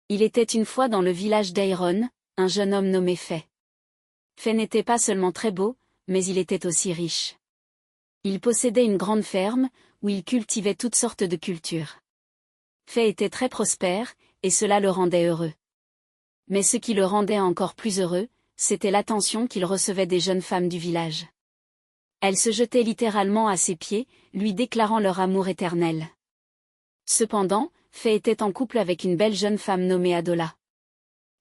Il était une fois dans le village d'Airon, un jeune homme nommé Fay. Fay n'était pas seulement très beau, mais il était aussi riche. Il possédait une grande ferme, où il cultivait toutes sortes de cultures. Fay était très prospère, et cela le rendait heureux. Mais ce qui le rendait encore plus heureux, c'était l'attention qu'il recevait des jeunes femmes du village. Elles se jetaient littéralement à ses pieds, lui déclarant leur amour éternel. Cependant, Fay était en couple avec une belle jeune femme nommée Adola.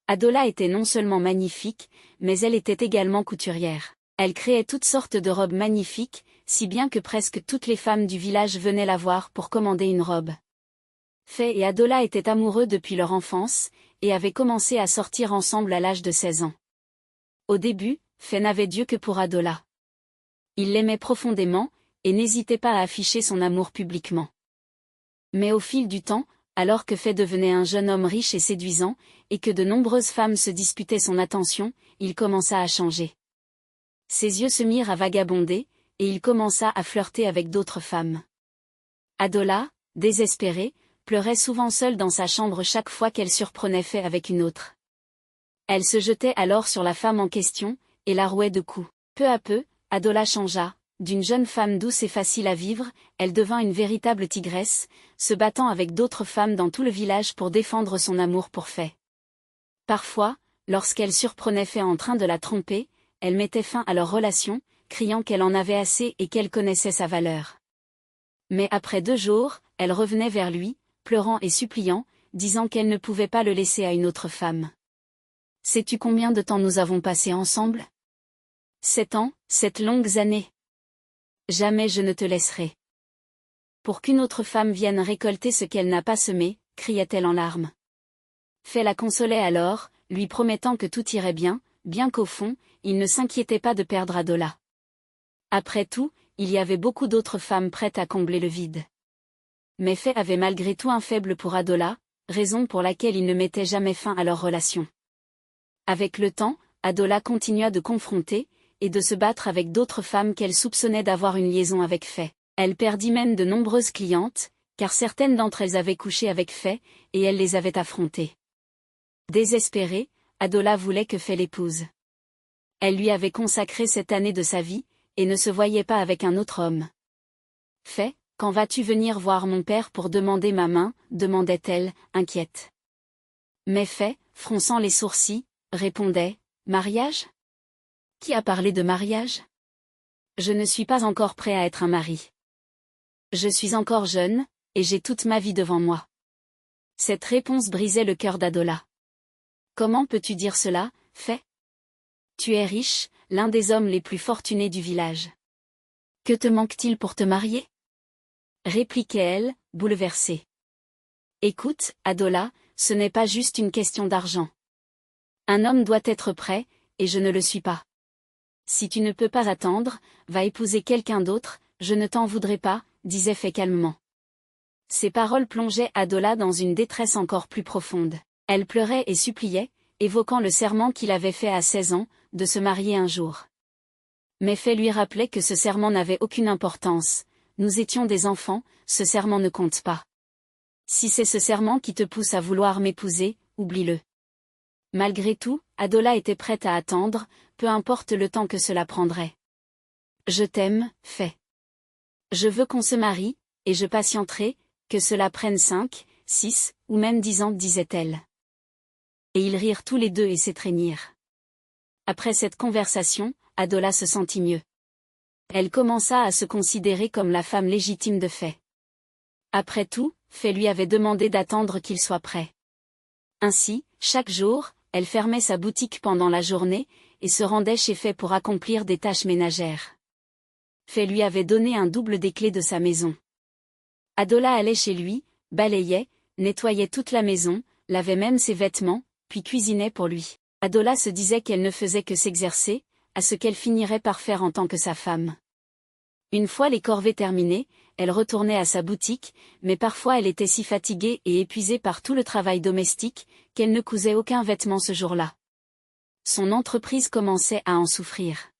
Adola était non seulement magnifique, mais elle était également couturière. Elle créait toutes sortes de robes magnifiques, si bien que presque toutes les femmes du village venaient la voir pour commander une robe. Fay et Adola étaient amoureux depuis leur enfance, et avaient commencé à sortir ensemble à l'âge de 16 ans. Au début, Fay n'avait d'yeux que pour Adola. Il l'aimait profondément, et n'hésitait pas à afficher son amour publiquement. Mais au fil du temps, alors que Fay devenait un jeune homme riche et séduisant, et que de nombreuses femmes se disputaient son attention, il commença à changer. Ses yeux se mirent à vagabonder, et il commença à flirter avec d'autres femmes. Adola, désespérée, pleurait souvent seule dans sa chambre chaque fois qu'elle surprenait Fay avec une autre. Elle se jetait alors sur la femme en question, et la rouait de coups. Peu à peu, Adola changea. D'une jeune femme douce et facile à vivre, elle devint une véritable tigresse, se battant avec d'autres femmes dans tout le village pour défendre son amour pour Fay. Parfois, lorsqu'elle surprenait Fay en train de la tromper, elle mettait fin à leur relation, criant qu'elle en avait assez et qu'elle connaissait sa valeur. Mais après 2 jours, elle revenait vers lui, pleurant et suppliant, disant qu'elle ne pouvait pas le laisser à une autre femme. « Sais-tu combien de temps nous avons passé ensemble ? 7 ans, 7 longues années. Jamais je ne te laisserai. Pour qu'une autre femme vienne récolter ce qu'elle n'a pas semé, criait-elle en larmes. Fay la consolait alors, lui promettant que tout irait bien, bien qu'au fond, il ne s'inquiétait pas de perdre Adola. Après tout, il y avait beaucoup d'autres femmes prêtes à combler le vide. Mais Fay avait malgré tout un faible pour Adola, raison pour laquelle il ne mettait jamais fin à leur relation. Avec le temps, Adola continua de confronter, et de se battre avec d'autres femmes qu'elle soupçonnait d'avoir une liaison avec Fay. Elle perdit même de nombreuses clientes, car certaines d'entre elles avaient couché avec Fay, et elle les avait affrontées. Désespérée, Adola voulait que Fay l'épouse. Elle lui avait consacré cette année de sa vie, et ne se voyait pas avec un autre homme. « Fay, quand vas-tu venir voir mon père pour demander ma main ?» demandait-elle, inquiète. Mais Fay, fronçant les sourcils, répondait « Mariage ? Qui a parlé de mariage ? Je ne suis pas encore prêt à être un mari. Je suis encore jeune, et j'ai toute ma vie devant moi. » Cette réponse brisait le cœur d'Adola. « Comment peux-tu dire cela, Fay ? Tu es riche, l'un des hommes les plus fortunés du village. Que te manque-t-il pour te marier ? » répliquait-elle, bouleversée. « Écoute, Adola, ce n'est pas juste une question d'argent. Un homme doit être prêt, et je ne le suis pas. Si tu ne peux pas attendre, va épouser quelqu'un d'autre, je ne t'en voudrais pas, » disait Fay calmement. Ces paroles plongeaient Adola dans une détresse encore plus profonde. Elle pleurait et suppliait, évoquant le serment qu'il avait fait à 16 ans, de se marier un jour. Mais Fay lui rappelait que ce serment n'avait aucune importance. « Nous étions des enfants, ce serment ne compte pas. Si c'est ce serment qui te pousse à vouloir m'épouser, oublie-le. » Malgré tout, Adola était prête à attendre, peu importe le temps que cela prendrait. « Je t'aime, Fay. Je veux qu'on se marie, et je patienterai, que cela prenne 5, 6, ou même 10 ans, disait-elle. Et ils rirent tous les deux et s'étreignirent. Après cette conversation, Adola se sentit mieux. Elle commença à se considérer comme la femme légitime de Fay. Après tout, Fay lui avait demandé d'attendre qu'il soit prêt. Ainsi, chaque jour, elle fermait sa boutique pendant la journée, et se rendait chez Fay pour accomplir des tâches ménagères. Fay lui avait donné un double des clés de sa maison. Adola allait chez lui, balayait, nettoyait toute la maison, lavait même ses vêtements, puis cuisinait pour lui. Adola se disait qu'elle ne faisait que s'exercer, à ce qu'elle finirait par faire en tant que sa femme. Une fois les corvées terminées, elle retournait à sa boutique, mais parfois elle était si fatiguée et épuisée par tout le travail domestique, qu'elle ne cousait aucun vêtement ce jour-là. Son entreprise commençait à en souffrir.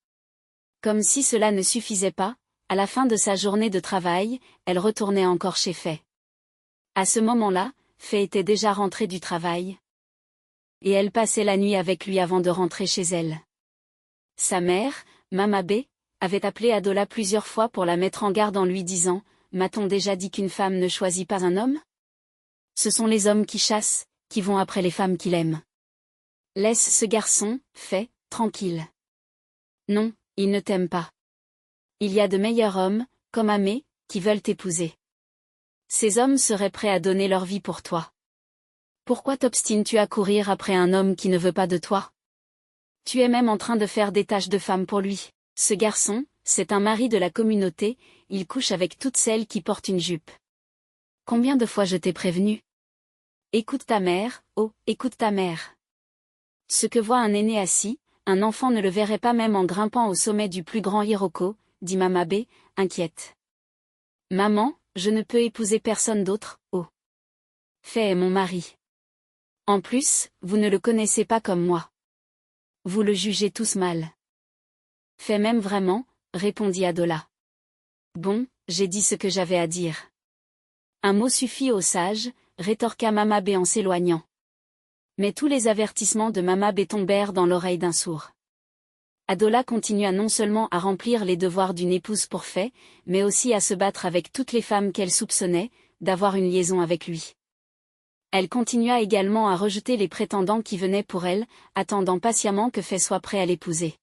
Comme si cela ne suffisait pas, à la fin de sa journée de travail, elle retournait encore chez Fay. À ce moment-là, Fay était déjà rentrée du travail. et elle passait la nuit avec lui avant de rentrer chez elle. Sa mère, Mama B, avait appelé Adola plusieurs fois pour la mettre en garde en lui disant « M'a-t-on déjà dit qu'une femme ne choisit pas un homme ? Ce sont les hommes qui chassent, qui vont après les femmes qu'il aime. Laisse ce garçon, fait, tranquille. Non, il ne t'aime pas. Il y a de meilleurs hommes, comme Amé, qui veulent t'épouser. Ces hommes seraient prêts à donner leur vie pour toi. Pourquoi t'obstines-tu à courir après un homme qui ne veut pas de toi ? Tu es même en train de faire des tâches de femme pour lui. Ce garçon, c'est un mari de la communauté, il couche avec toutes celles qui portent une jupe. Combien de fois je t'ai prévenu ? Écoute ta mère, oh, écoute ta mère. Ce que voit un aîné assis, un enfant ne le verrait pas même en grimpant au sommet du plus grand Hiroko, dit Mama B, inquiète. Maman, je ne peux épouser personne d'autre, oh. Fait est mon mari. En plus, vous ne le connaissez pas comme moi. Vous le jugez tous mal. Fait même vraiment, répondit Adola. Bon, j'ai dit ce que j'avais à dire. Un mot suffit au sage, rétorqua Mama B en s'éloignant. Mais tous les avertissements de Mama B tombèrent dans l'oreille d'un sourd. Adola continua non seulement à remplir les devoirs d'une épouse pour Fait, mais aussi à se battre avec toutes les femmes qu'elle soupçonnait d'avoir une liaison avec lui. Elle continua également à rejeter les prétendants qui venaient pour elle, attendant patiemment que Fait soit prêt à l'épouser.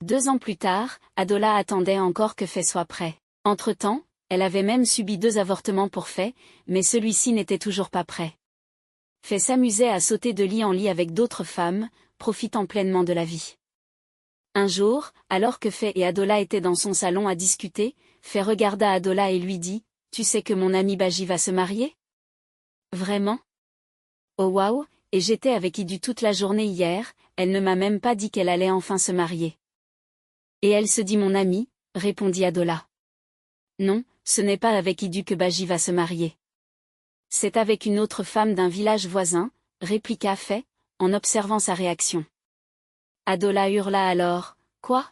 2 ans plus tard, Adola attendait encore que Fait soit prêt. Entre-temps, elle avait même subi 2 avortements pour Fait, mais celui-ci n'était toujours pas prêt. Fait s'amusait à sauter de lit en lit avec d'autres femmes, profitant pleinement de la vie. Un jour, alors que Fait et Adola étaient dans son salon à discuter, Fait regarda Adola et lui dit « Tu sais que mon ami Baji va se marier ? » Vraiment ? Oh waouh, et j'étais avec Idu toute la journée hier, elle ne m'a même pas dit qu'elle allait enfin se marier. Et elle se dit mon amie, répondit Adola. Non, ce n'est pas avec Idu que Baji va se marier. C'est avec une autre femme d'un village voisin, répliqua Fait, en observant sa réaction. Adola hurla alors, quoi ?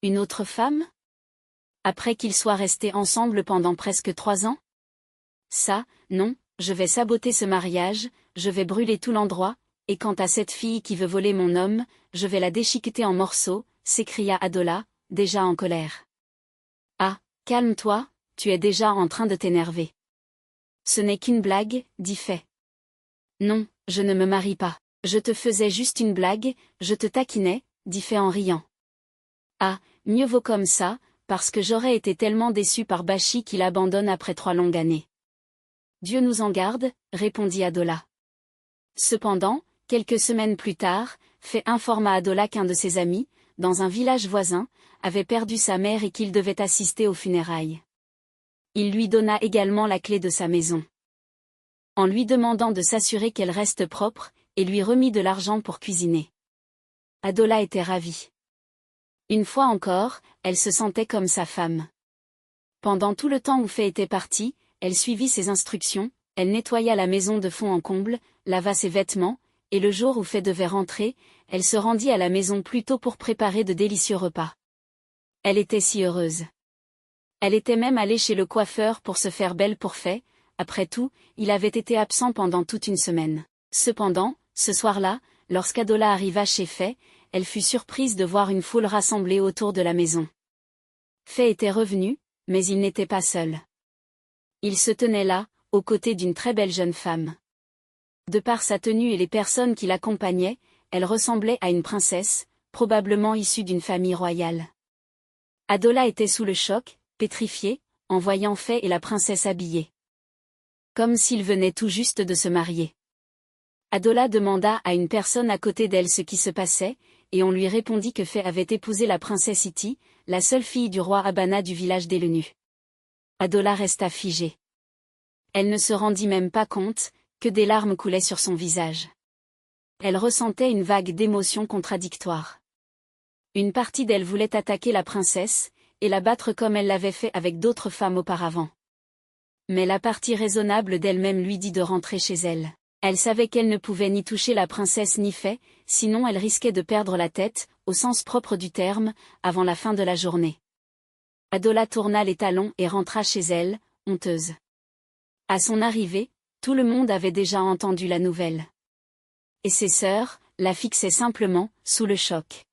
Une autre femme ? Après qu'ils soient restés ensemble pendant presque 3 ans ? Ça, non, je vais saboter ce mariage, je vais brûler tout l'endroit, et quant à cette fille qui veut voler mon homme, je vais la déchiqueter en morceaux, s'écria Adola, déjà en colère. Ah, calme-toi, tu es déjà en train de t'énerver. Ce n'est qu'une blague, dit Fait. Non, je ne me marie pas. Je te faisais juste une blague, je te taquinais, dit Fait en riant. Ah, mieux vaut comme ça, parce que j'aurais été tellement déçu par Bashi qu'il abandonne après 3 longues années. Dieu nous en garde, répondit Adola. Cependant, quelques semaines plus tard, Fait informa Adola qu'un de ses amis, dans un village voisin, avait perdu sa mère et qu'il devait assister aux funérailles. Il lui donna également la clé de sa maison. En lui demandant de s'assurer qu'elle reste propre, et lui remit de l'argent pour cuisiner. Adola était ravie. Une fois encore, elle se sentait comme sa femme. Pendant tout le temps où Fait était partie, elle suivit ses instructions, elle nettoya la maison de fond en comble, lava ses vêtements, et le jour où Fait devait rentrer, elle se rendit à la maison plus tôt pour préparer de délicieux repas. Elle était si heureuse. Elle était même allée chez le coiffeur pour se faire belle pour Fait, après tout, il avait été absent pendant toute une semaine. Cependant, ce soir-là, lorsqu'Adola arriva chez Fait, elle fut surprise de voir une foule rassemblée autour de la maison. Fait était revenu, mais il n'était pas seul. Il se tenait là, aux côtés d'une très belle jeune femme. De par sa tenue et les personnes qui l'accompagnaient, elle ressemblait à une princesse, probablement issue d'une famille royale. Adola était sous le choc, pétrifié, en voyant Fait et la princesse habillés. Comme s'ils venaient tout juste de se marier. Adola demanda à une personne à côté d'elle ce qui se passait, et on lui répondit que Fait avait épousé la princesse Iti, la seule fille du roi Abana du village des Lenus. Adola resta figée. Elle ne se rendit même pas compte que des larmes coulaient sur son visage. Elle ressentait une vague d'émotions contradictoires. Une partie d'elle voulait attaquer la princesse, et la battre comme elle l'avait fait avec d'autres femmes auparavant. Mais la partie raisonnable d'elle-même lui dit de rentrer chez elle. Elle savait qu'elle ne pouvait ni toucher la princesse ni Fait, sinon elle risquait de perdre la tête, au sens propre du terme, avant la fin de la journée. Adola tourna les talons et rentra chez elle, honteuse. À son arrivée, tout le monde avait déjà entendu la nouvelle. et ses sœurs, la fixaient simplement, sous le choc.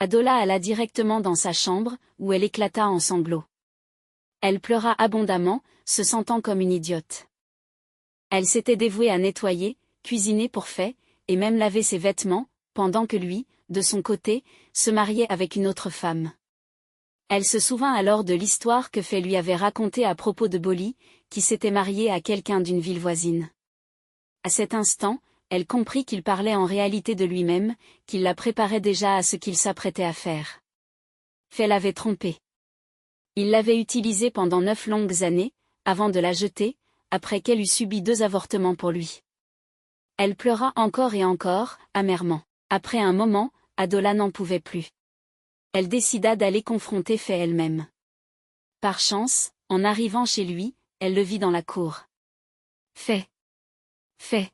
Adola alla directement dans sa chambre, où elle éclata en sanglots. Elle pleura abondamment, se sentant comme une idiote. Elle s'était dévouée à nettoyer, cuisiner pour Faye, et même laver ses vêtements, pendant que lui, de son côté, se mariait avec une autre femme. Elle se souvint alors de l'histoire que Faye lui avait racontée à propos de Bolly, qui s'était marié à quelqu'un d'une ville voisine. À cet instant, elle comprit qu'il parlait en réalité de lui-même, qu'il la préparait déjà à ce qu'il s'apprêtait à faire. Faye l'avait trompée. Il l'avait utilisée pendant 9 longues années, avant de la jeter, après qu'elle eut subi 2 avortements pour lui. Elle pleura encore et encore, amèrement. Après un moment, Adola n'en pouvait plus. Elle décida d'aller confronter Faye elle-même. Par chance, en arrivant chez lui, elle le vit dans la cour. Faye. Faye.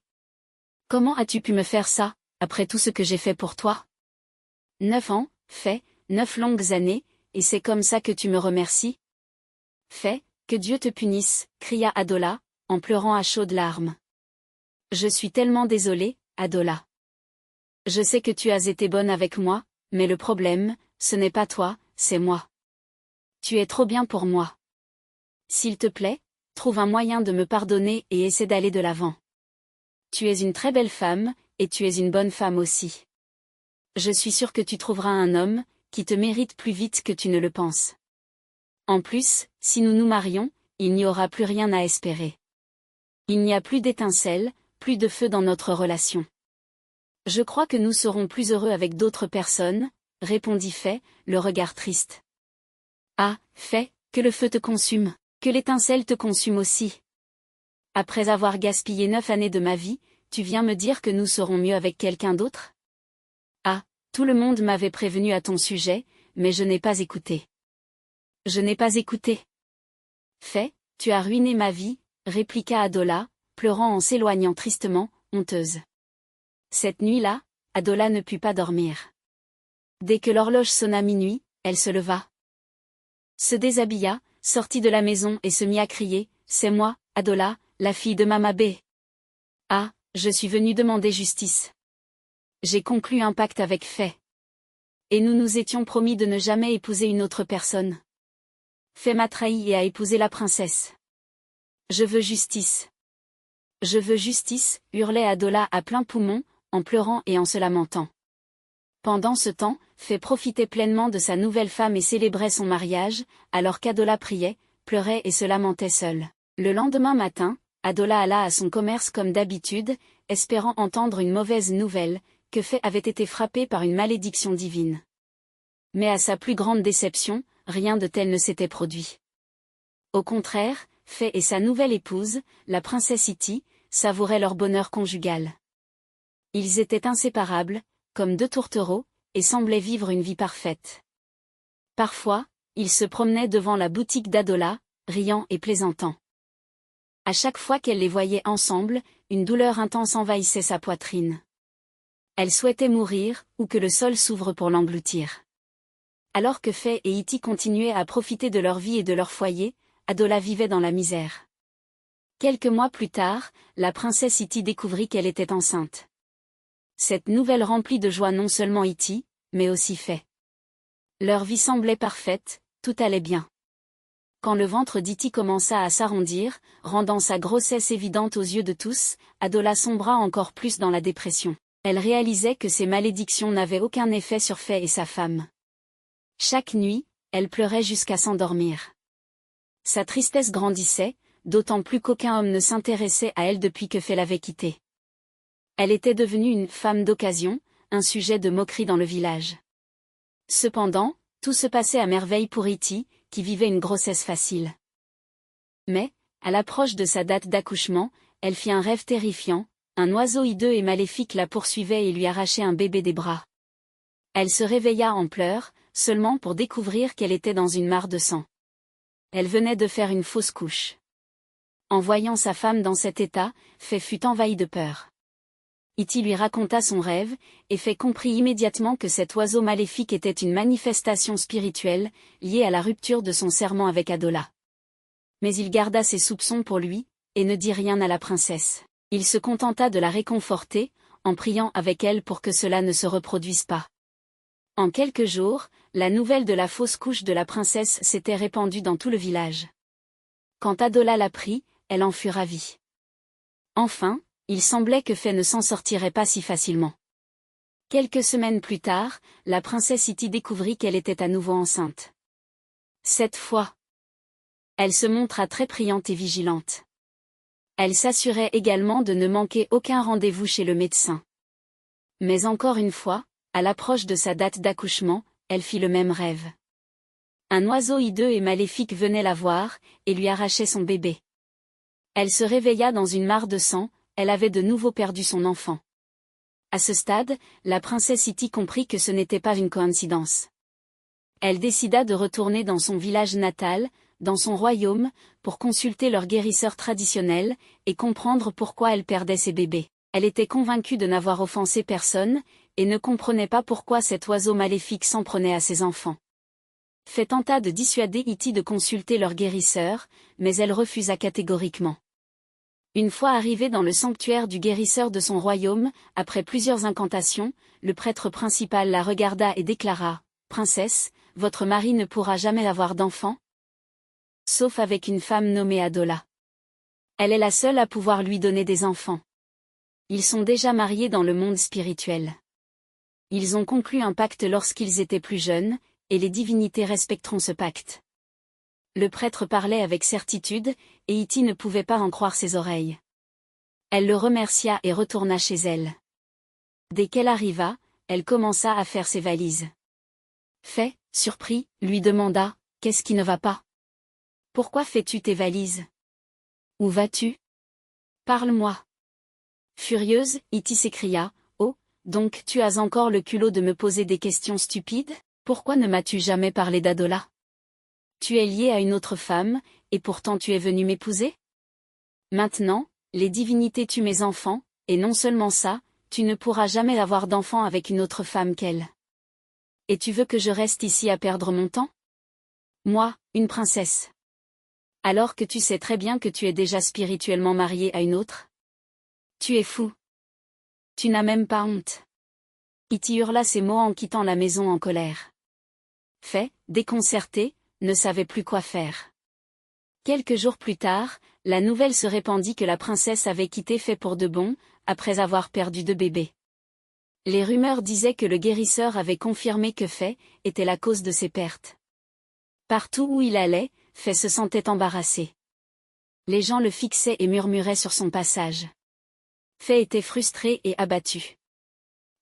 Comment as-tu pu me faire ça, après tout ce que j'ai fait pour toi? 9 ans, Faye, 9 longues années, et c'est comme ça que tu me remercies? Faye, que Dieu te punisse, cria Adola, en pleurant à chaudes larmes. Je suis tellement désolée, Adola. Je sais que tu as été bonne avec moi, mais le problème, ce n'est pas toi, c'est moi. Tu es trop bien pour moi. S'il te plaît, trouve un moyen de me pardonner et essaie d'aller de l'avant. Tu es une très belle femme, et tu es une bonne femme aussi. Je suis sûre que tu trouveras un homme, qui te mérite plus vite que tu ne le penses. En plus, si nous nous marions, il n'y aura plus rien à espérer. Il n'y a plus d'étincelles, plus de feu dans notre relation. Je crois que nous serons plus heureux avec d'autres personnes, répondit Faye, le regard triste. Ah, Faye, que le feu te consume, que l'étincelle te consume aussi. Après avoir gaspillé 9 années de ma vie, tu viens me dire que nous serons mieux avec quelqu'un d'autre? Ah, tout le monde m'avait prévenu à ton sujet, mais je n'ai pas écouté. Je n'ai pas écouté. Faye, tu as ruiné ma vie, répliqua Adola, pleurant en s'éloignant tristement, honteuse. Cette nuit-là, Adola ne put pas dormir. Dès que l'horloge sonna minuit, elle se leva. Se déshabilla, sortit de la maison et se mit à crier, « C'est moi, Adola, la fille de Mama B. Ah, je suis venue demander justice. J'ai conclu un pacte avec Faye. Et nous nous étions promis de ne jamais épouser une autre personne. Faye m'a trahi et a épousé la princesse. Je veux justice. Je veux justice, hurlait Adola à plein poumon, en pleurant et en se lamentant. Pendant ce temps, Faye profitait pleinement de sa nouvelle femme et célébrait son mariage, alors qu'Adola priait, pleurait et se lamentait seule. Le lendemain matin, Adola alla à son commerce comme d'habitude, espérant entendre une mauvaise nouvelle, que Faye avait été frappée par une malédiction divine. Mais à sa plus grande déception, rien de tel ne s'était produit. Au contraire, Faye et sa nouvelle épouse, la princesse Iti, savouraient leur bonheur conjugal. Ils étaient inséparables, comme 2 tourtereaux, et semblaient vivre une vie parfaite. Parfois, ils se promenaient devant la boutique d'Adola, riant et plaisantant. À chaque fois qu'elle les voyait ensemble, une douleur intense envahissait sa poitrine. Elle souhaitait mourir, ou que le sol s'ouvre pour l'engloutir. Alors que Faye et Iti continuaient à profiter de leur vie et de leur foyer, Adola vivait dans la misère. Quelques mois plus tard, la princesse Iti découvrit qu'elle était enceinte. Cette nouvelle remplit de joie non seulement Iti, mais aussi Faye. Leur vie semblait parfaite, tout allait bien. Quand le ventre d'Iti commença à s'arrondir, rendant sa grossesse évidente aux yeux de tous, Adola sombra encore plus dans la dépression. Elle réalisait que ces malédictions n'avaient aucun effet sur Faye et sa femme. Chaque nuit, elle pleurait jusqu'à s'endormir. Sa tristesse grandissait, d'autant plus qu'aucun homme ne s'intéressait à elle depuis que Faye l'avait quittée. Elle était devenue une femme d'occasion, un sujet de moquerie dans le village. Cependant, tout se passait à merveille pour Iti, qui vivait une grossesse facile. Mais, à l'approche de sa date d'accouchement, elle fit un rêve terrifiant, un oiseau hideux et maléfique la poursuivait et lui arrachait un bébé des bras. Elle se réveilla en pleurs, seulement pour découvrir qu'elle était dans une mare de sang. Elle venait de faire une fausse couche. En voyant sa femme dans cet état, Faye fut envahie de peur. Iti lui raconta son rêve, et Faye comprit immédiatement que cet oiseau maléfique était une manifestation spirituelle, liée à la rupture de son serment avec Adola. Mais il garda ses soupçons pour lui, et ne dit rien à la princesse. Il se contenta de la réconforter, en priant avec elle pour que cela ne se reproduise pas. En quelques jours, la nouvelle de la fausse couche de la princesse s'était répandue dans tout le village. Quand Adola l'apprit, elle en fut ravie. Enfin, il semblait que Fée ne s'en sortirait pas si facilement. Quelques semaines plus tard, la princesse Iti découvrit qu'elle était à nouveau enceinte. Cette fois, elle se montra très priante et vigilante. Elle s'assurait également de ne manquer aucun rendez-vous chez le médecin. Mais encore une fois, à l'approche de sa date d'accouchement, elle fit le même rêve. Un oiseau hideux et maléfique venait la voir, et lui arrachait son bébé. Elle se réveilla dans une mare de sang, elle avait de nouveau perdu son enfant. À ce stade, la princesse Iti comprit que ce n'était pas une coïncidence. Elle décida de retourner dans son village natal, dans son royaume, pour consulter leur guérisseur traditionnel, et comprendre pourquoi elle perdait ses bébés. Elle était convaincue de n'avoir offensé personne, et ne comprenait pas pourquoi cet oiseau maléfique s'en prenait à ses enfants. Fée tenta de dissuader Iti de consulter leur guérisseur, mais elle refusa catégoriquement. Une fois arrivée dans le sanctuaire du guérisseur de son royaume, après plusieurs incantations, le prêtre principal la regarda et déclara : « Princesse, votre mari ne pourra jamais avoir d'enfant ? Sauf avec une femme nommée Adola. Elle est la seule à pouvoir lui donner des enfants. Ils sont déjà mariés dans le monde spirituel. Ils ont conclu un pacte lorsqu'ils étaient plus jeunes, et les divinités respecteront ce pacte. » Le prêtre parlait avec certitude, et Iti ne pouvait pas en croire ses oreilles. Elle le remercia et retourna chez elle. Dès qu'elle arriva, elle commença à faire ses valises. Fée, surpris, lui demanda : « Qu'est-ce qui ne va pas ? Pourquoi fais-tu tes valises ? Où vas-tu ? Parle-moi. » Furieuse, Iti s'écria : « Oh, donc tu as encore le culot de me poser des questions stupides ? Pourquoi ne m'as-tu jamais parlé d'Adola ? Tu es lié à une autre femme, et pourtant tu es venu m'épouser ? Maintenant, les divinités tuent mes enfants, et non seulement ça, tu ne pourras jamais avoir d'enfant avec une autre femme qu'elle. Et tu veux que je reste ici à perdre mon temps ? Moi, une princesse. Alors que tu sais très bien que tu es déjà spirituellement mariée à une autre ? Tu es fou. Tu n'as même pas honte. » Iti hurla ces mots en quittant la maison en colère. Fée, déconcertée, ne savait plus quoi faire. Quelques jours plus tard, la nouvelle se répandit que la princesse avait quitté Fée pour de bon, après avoir perdu 2 bébés. Les rumeurs disaient que le guérisseur avait confirmé que Fée était la cause de ces pertes. Partout où il allait, Fée se sentait embarrassé. Les gens le fixaient et murmuraient sur son passage. Fée était frustrée et abattue.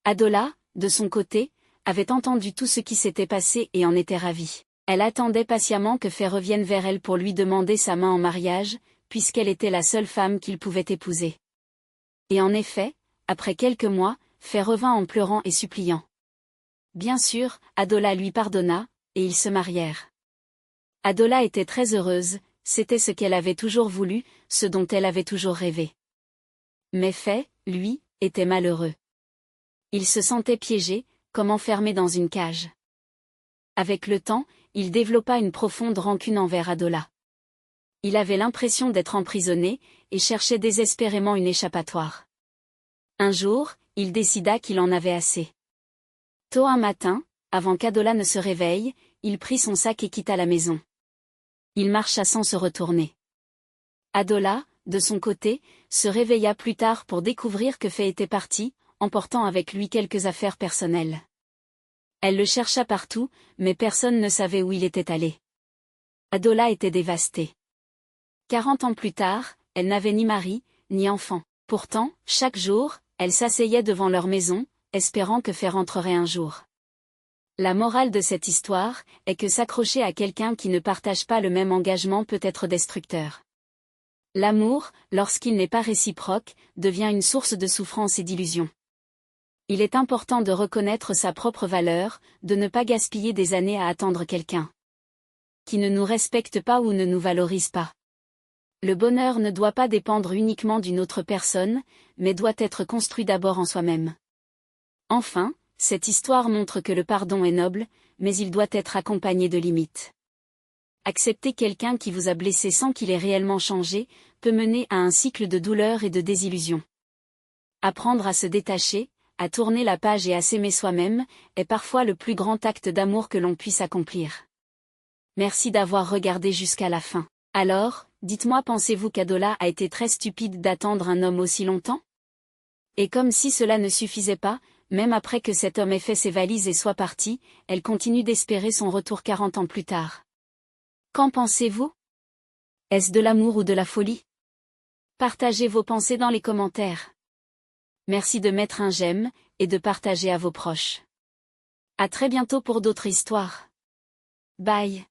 Adola, de son côté, avait entendu tout ce qui s'était passé et en était ravie. Elle attendait patiemment que Fée revienne vers elle pour lui demander sa main en mariage, puisqu'elle était la seule femme qu'il pouvait épouser. Et en effet, après quelques mois, Fée revint en pleurant et suppliant. Bien sûr, Adola lui pardonna, et ils se marièrent. Adola était très heureuse, c'était ce qu'elle avait toujours voulu, ce dont elle avait toujours rêvé. Mais Fée, lui, était malheureux. Il se sentait piégé, comme enfermé dans une cage. Avec le temps, il développa une profonde rancune envers Adola. Il avait l'impression d'être emprisonné, et cherchait désespérément une échappatoire. Un jour, il décida qu'il en avait assez. Tôt un matin, avant qu'Adola ne se réveille, il prit son sac et quitta la maison. Il marcha sans se retourner. Adola, de son côté, se réveilla plus tard pour découvrir que Fée était parti, emportant avec lui quelques affaires personnelles. Elle le chercha partout, mais personne ne savait où il était allé. Adola était dévastée. 40 ans plus tard, elle n'avait ni mari, ni enfant. Pourtant, chaque jour, elle s'asseyait devant leur maison, espérant que Fée rentrerait un jour. La morale de cette histoire est que s'accrocher à quelqu'un qui ne partage pas le même engagement peut être destructeur. L'amour, lorsqu'il n'est pas réciproque, devient une source de souffrance et d'illusion. Il est important de reconnaître sa propre valeur, de ne pas gaspiller des années à attendre quelqu'un qui ne nous respecte pas ou ne nous valorise pas. Le bonheur ne doit pas dépendre uniquement d'une autre personne, mais doit être construit d'abord en soi-même. Enfin, cette histoire montre que le pardon est noble, mais il doit être accompagné de limites. Accepter quelqu'un qui vous a blessé sans qu'il ait réellement changé, peut mener à un cycle de douleur et de désillusion. Apprendre à se détacher, à tourner la page et à s'aimer soi-même, est parfois le plus grand acte d'amour que l'on puisse accomplir. Merci d'avoir regardé jusqu'à la fin. Alors, dites-moi, pensez-vous qu'Adola a été très stupide d'attendre un homme aussi longtemps? Et comme si cela ne suffisait pas, même après que cet homme ait fait ses valises et soit parti, elle continue d'espérer son retour 40 ans plus tard. Qu'en pensez-vous? Est-ce de l'amour ou de la folie? Partagez vos pensées dans les commentaires. Merci de mettre un j'aime, et de partager à vos proches. À très bientôt pour d'autres histoires. Bye.